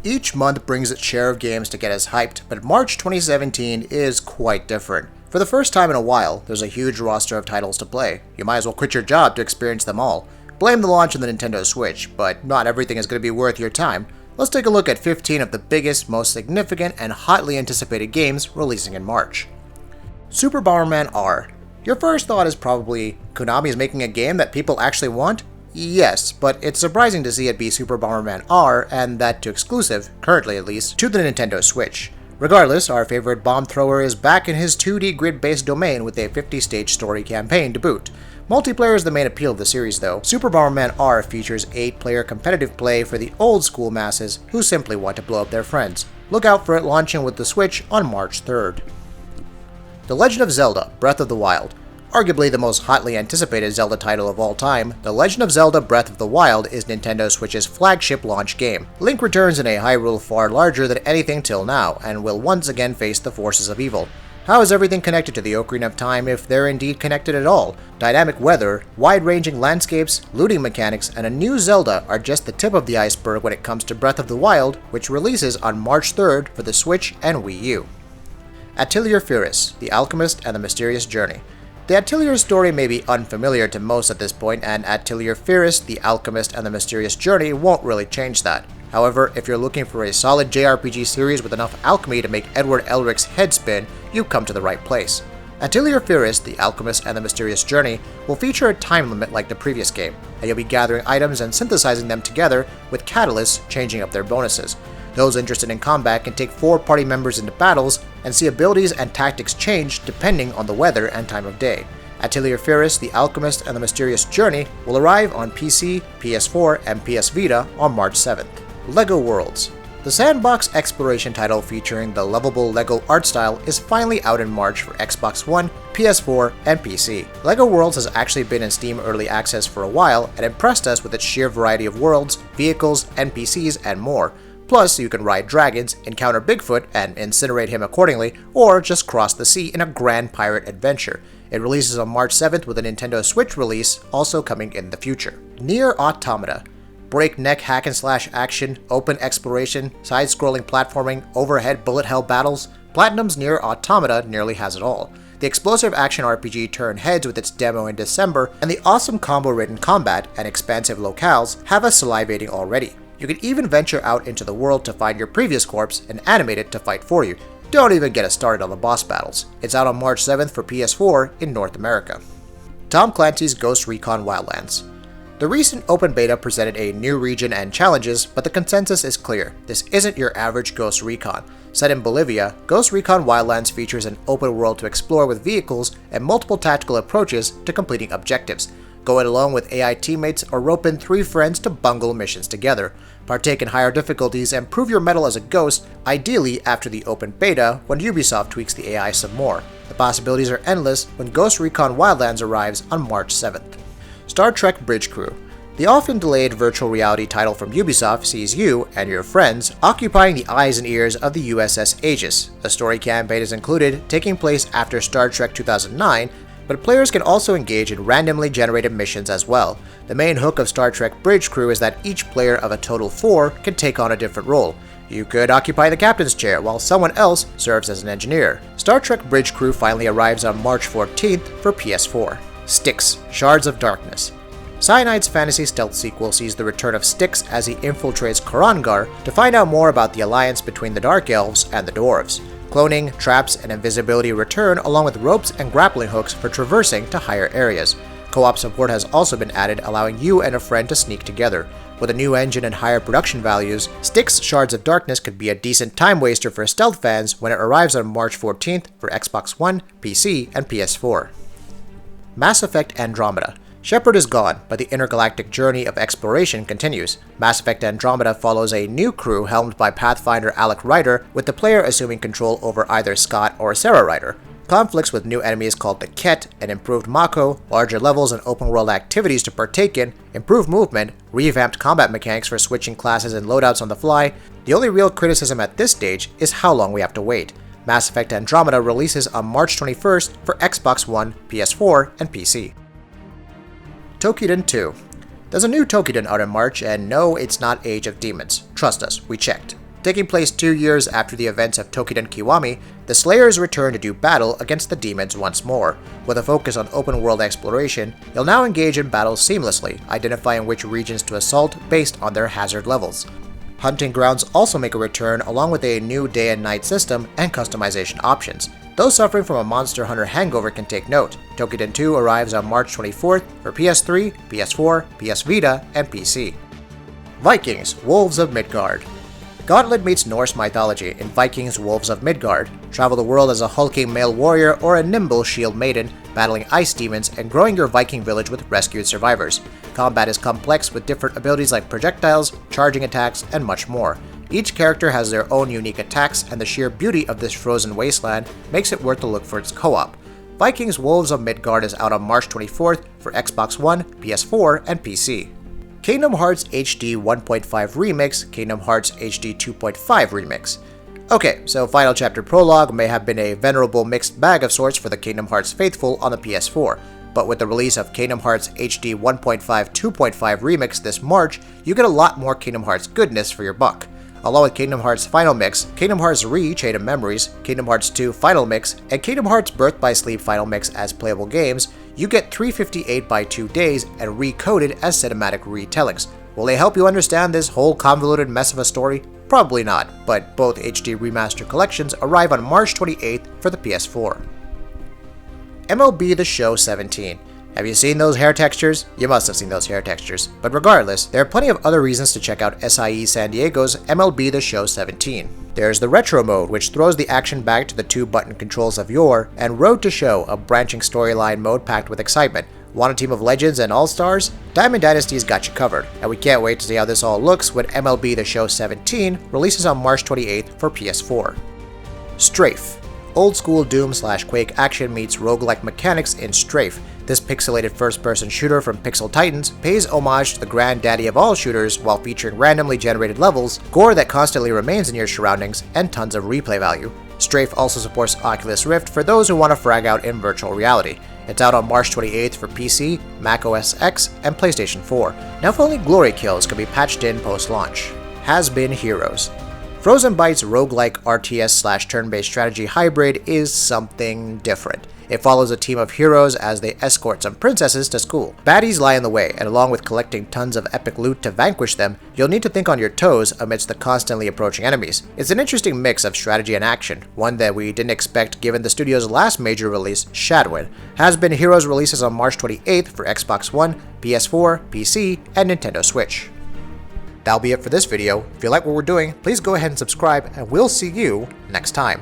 Each month brings its share of games to get us hyped, but March 2017 is quite different. For the first time in a while, there's a huge roster of titles to play. You might as well quit your job to experience them all. Blame the launch of the Nintendo Switch, but not everything is going to be worth your time. Let's take a look at 15 of the biggest, most significant, and hotly anticipated games releasing in March. Super Bomberman R. Your first thought is probably, Konami is making a game that people actually want? Yes, but it's surprising to see it be Super Bomberman R, and that to exclusive, currently at least, to the Nintendo Switch. Regardless, our favorite bomb thrower is back in his 2D grid-based domain with a 50-stage story campaign to boot. Multiplayer is the main appeal of the series though. Super Bomberman R features 8-player competitive play for the old-school masses who simply want to blow up their friends. Look out for it launching with the Switch on March 3rd. The Legend of Zelda: Breath of the Wild. Arguably the most hotly anticipated Zelda title of all time, The Legend of Zelda: Breath of the Wild is Nintendo Switch's flagship launch game. Link returns in a Hyrule far larger than anything till now, and will once again face the forces of evil. How is everything connected to the Ocarina of Time if they're indeed connected at all? Dynamic weather, wide-ranging landscapes, looting mechanics, and a new Zelda are just the tip of the iceberg when it comes to Breath of the Wild, which releases on March 3rd for the Switch and Wii U. Atelier Firis, The Alchemist and the Mysterious Journey. The Atelier story may be unfamiliar to most at this point, and Atelier Firis, The Alchemist and the Mysterious Journey won't really change that. However, if you're looking for a solid JRPG series with enough alchemy to make Edward Elric's head spin, you've come to the right place. Atelier Firis, The Alchemist and the Mysterious Journey will feature a time limit like the previous game, and you'll be gathering items and synthesizing them together, with catalysts changing up their bonuses. Those interested in combat can take 4 party members into battles, and see abilities and tactics change depending on the weather and time of day. Atelier Firis, The Alchemist and the Mysterious Journey will arrive on PC, PS4, and PS Vita on March 7th. LEGO Worlds. The sandbox exploration title featuring the lovable LEGO art style is finally out in March for Xbox One, PS4, and PC. LEGO Worlds has actually been in Steam Early Access for a while and impressed us with its sheer variety of worlds, vehicles, NPCs, and more. Plus, you can ride dragons, encounter Bigfoot and incinerate him accordingly, or just cross the sea in a grand pirate adventure. It releases on March 7th with a Nintendo Switch release also coming in the future. Nier Automata. Breakneck hack-and-slash action, open exploration, side-scrolling platforming, overhead bullet hell battles, Platinum's Nier Automata nearly has it all. The explosive action RPG turned heads with its demo in December, and the awesome combo-ridden combat and expansive locales have us salivating already. You can even venture out into the world to find your previous corpse and animate it to fight for you. Don't even get us started on the boss battles. It's out on March 7th for PS4 in North America. Tom Clancy's Ghost Recon Wildlands. The recent open beta presented a new region and challenges, but the consensus is clear. This isn't your average Ghost Recon. Set in Bolivia, Ghost Recon Wildlands features an open world to explore with vehicles and multiple tactical approaches to completing objectives. Go it alone with AI teammates or rope in 3 friends to bungle missions together. Partake in higher difficulties and prove your mettle as a ghost, ideally after the open beta when Ubisoft tweaks the AI some more. The possibilities are endless when Ghost Recon Wildlands arrives on March 7th. Star Trek Bridge Crew. The often delayed virtual reality title from Ubisoft sees you and your friends occupying the eyes and ears of the USS Aegis. A story campaign is included, taking place after Star Trek 2009, but players can also engage in randomly generated missions as well. The main hook of Star Trek Bridge Crew is that each player of a total 4 can take on a different role. You could occupy the captain's chair while someone else serves as an engineer. Star Trek Bridge Crew finally arrives on March 14th for PS4. Styx, Shards of Darkness. Cyanide's fantasy stealth sequel sees the return of Styx as he infiltrates Korangar to find out more about the alliance between the Dark Elves and the Dwarves. Cloning, traps, and invisibility return along with ropes and grappling hooks for traversing to higher areas. Co-op support has also been added, allowing you and a friend to sneak together. With a new engine and higher production values, Styx Shards of Darkness could be a decent time waster for stealth fans when it arrives on March 14th for Xbox One, PC, and PS4. Mass Effect Andromeda. Shepard is gone, but the intergalactic journey of exploration continues. Mass Effect Andromeda follows a new crew helmed by Pathfinder Alec Ryder, with the player assuming control over either Scott or Sarah Ryder. Conflicts with new enemies called the Ket, an improved Mako, larger levels and open-world activities to partake in, improved movement, revamped combat mechanics for switching classes and loadouts on the fly. The only real criticism at this stage is how long we have to wait. Mass Effect Andromeda releases on March 21st for Xbox One, PS4, and PC. Toukiden II. There's a new Toukiden out in March, and no, it's not Age of Demons. Trust us, we checked. Taking place 2 years after the events of Toukiden II, the Slayers return to do battle against the demons once more. With a focus on open-world exploration, you'll now engage in battles seamlessly, identifying which regions to assault based on their hazard levels. Hunting grounds also make a return along with a new day and night system and customization options. Those suffering from a Monster Hunter hangover can take note. Toukiden II arrives on March 24th for PS3, PS4, PS Vita, and PC. Vikings, Wolves of Midgard. Gauntlet meets Norse mythology in Vikings Wolves of Midgard. Travel the world as a hulking male warrior or a nimble shield maiden, battling ice demons and growing your Viking village with rescued survivors. Combat is complex with different abilities like projectiles, charging attacks, and much more. Each character has their own unique attacks, and the sheer beauty of this frozen wasteland makes it worth a look for its co-op. Vikings Wolves of Midgard is out on March 24th for Xbox One, PS4, and PC. Kingdom Hearts HD 1.5 Remix, Kingdom Hearts HD 2.5 Remix. Okay, so Final Chapter Prologue may have been a venerable mixed bag of sorts for the Kingdom Hearts faithful on the PS4, but with the release of Kingdom Hearts HD 1.5 2.5 Remix this March, you get a lot more Kingdom Hearts goodness for your buck. Along with Kingdom Hearts Final Mix, Kingdom Hearts Re Chain of Memories, Kingdom Hearts 2 Final Mix, and Kingdom Hearts Birth by Sleep Final Mix as playable games, you get 358 by 2 days and recoded as cinematic retellings. Will they help you understand this whole convoluted mess of a story? Probably not, but both HD Remaster collections arrive on March 28th for the PS4. MLB The Show 17. Have you seen those hair textures? You must have seen those hair textures. But regardless, there are plenty of other reasons to check out SIE San Diego's MLB The Show 17. There's the Retro mode, which throws the action back to the 2-button controls of Youre, and Road to Show, a branching storyline mode packed with excitement. Want a team of legends and all-stars? Diamond Dynasty's got you covered, and we can't wait to see how this all looks when MLB The Show 17 releases on March 28th for PS4. Strafe. Old-school Doom/Quake action meets roguelike mechanics in Strafe. This pixelated first-person shooter from Pixel Titans pays homage to the granddaddy of all shooters while featuring randomly generated levels, gore that constantly remains in your surroundings, and tons of replay value. Strafe also supports Oculus Rift for those who want to frag out in virtual reality. It's out on March 28th for PC, Mac OS X, and PlayStation 4. Now if only glory kills can be patched in post-launch. Has-Been Heroes. Frozenbyte's roguelike RTS/turn-based strategy hybrid is something different. It follows a team of heroes as they escort some princesses to school. Baddies lie in the way, and along with collecting tons of epic loot to vanquish them, you'll need to think on your toes amidst the constantly approaching enemies. It's an interesting mix of strategy and action, one that we didn't expect given the studio's last major release, Shadowin. Has-Been Heroes releases on March 28th for Xbox One, PS4, PC, and Nintendo Switch. That'll be it for this video. If you like what we're doing, please go ahead and subscribe, and we'll see you next time.